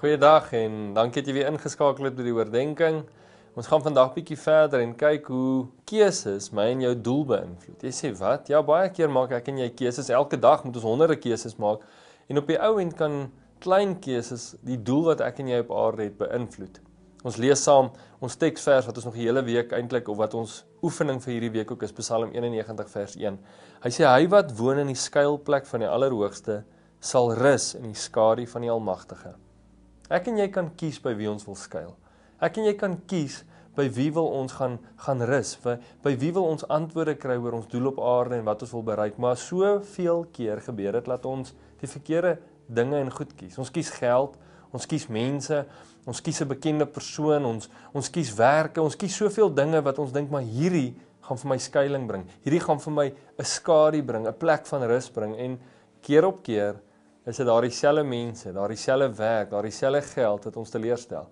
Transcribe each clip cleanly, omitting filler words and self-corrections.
Goeiedag en dankie dat jy weer ingeskakel het by die oordeenking. Ons gaan vandag bietjie verder en kyk hoe keuses my en jou doel beïnvloed. Jy sê wat? Ja, baie keer maak ek en jy keuses. Elke dag moet ons honderde keuses maak en op die ou end kan klein keuses die doel wat ek en jy op aarde het beïnvloed. Ons lees saam ons teksvers wat ons nog die hele week eintlik of wat ons oefening vir hierdie week ook is, Psalm 91 vers 1. Hy sê hy wat woon in die skuilplek van die Allerhoogste sal rus in die skadu van die Almagtige. Ek en jy kan kies by wie ons wil skuil. Ek en jy kan kies by wie wil ons gaan rus, by wie wil ons antwoorde kry oor ons doel op aarde en wat ons wil bereik. Maar soveel keer gebeur dit dat ons die verkeerde dinge en goed kies. Ons kies geld, ons kies mense, ons kies 'n bekende persoon, ons kies werke, ons kies soveel dinge wat ons dink maar hierdie gaan vir my skuiling bring. Hierdie gaan vir my 'n skadu bring, 'n plek van rus bring en keer op keer is dit daardie selfde mense, daardie selfde werk, daardie selfde geld wat ons teleurstel.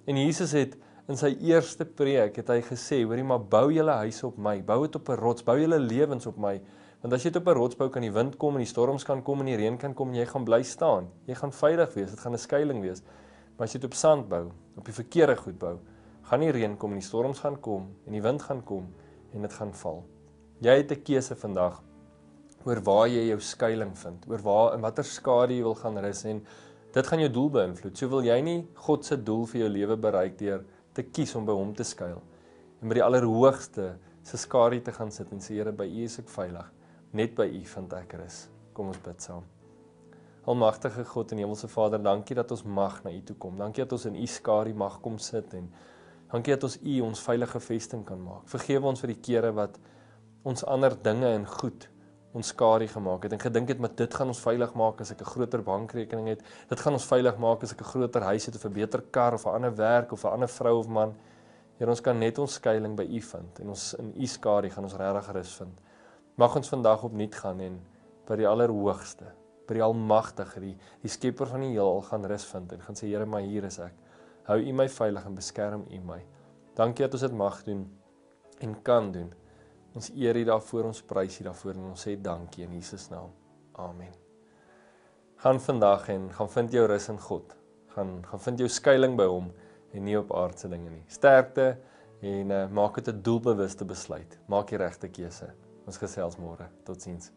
En Jesus het in sy eerste preek het hy gesê, hoorie maar bou julle huise op my, bou dit op 'n rots, bou julle lewens op my. Want as jy dit op 'n rots bou, kan die wind kom en die storms kan kom en die reën kan kom en jy gaan bly staan. Jy gaan veilig wees, dit gaan 'n skuiling wees. Maar as jy dit op sand bou, op die verkeerde goed bou, gaan die reën kom en die storms gaan kom en die wind gaan kom en dit gaan val. Jy het 'n keuse vandag oor waar jy jou skuiling vind, oor waar en watter skadu jy wil gaan rus en dit gaan jou doel beïnvloed. So wil jy nie God se doel vir jou lewe bereik deur te kies om by hom te skuil en by die Allerhoogste se skadu te gaan sit en sê Here, by U is ek veilig. Net by U vind ek rus. Kom ons bid saam. Almagtige God en Hemelse Vader, dankie dat ons mag na U toe kom. Dankie dat ons in U skadu mag kom sit en dankie dat ons U ons veilige vesting kan maak. Vergewe ons vir die kere wat ons ander dinge en goed ons skadu gemaak het en gedink het met dit gaan ons veilig maak as ek 'n groter bankrekening het. Dit gaan ons veilig maak as ek 'n groter huis het of 'n beter kar of 'n ander werk of 'n ander vrou of man. Here, ons kan net ons skuiling by U vind en ons in U skadu gaan ons regtig rus vind. Mag ons vandag opnuut gaan en by die Allerhoogste, by die Almagtige, die Skepper van die heelal gaan rus vind en gaan sê Here, maar hier is ek. Hou U my veilig en beskerm U my. Dankie dat ons dit mag doen en kan doen. Ons eer U daarvoor, ons prys U daarvoor en ons sê dankie in Jesus naam. Amen. Gaan vandag en gaan vind jou rus in God. Gaan vind jou skuiling by hom en nie op aardse dinge nie. Sterkte en maak dit 'n doelbewuste besluit. Maak die regte keuse. Ons gesels môre. Totsiens.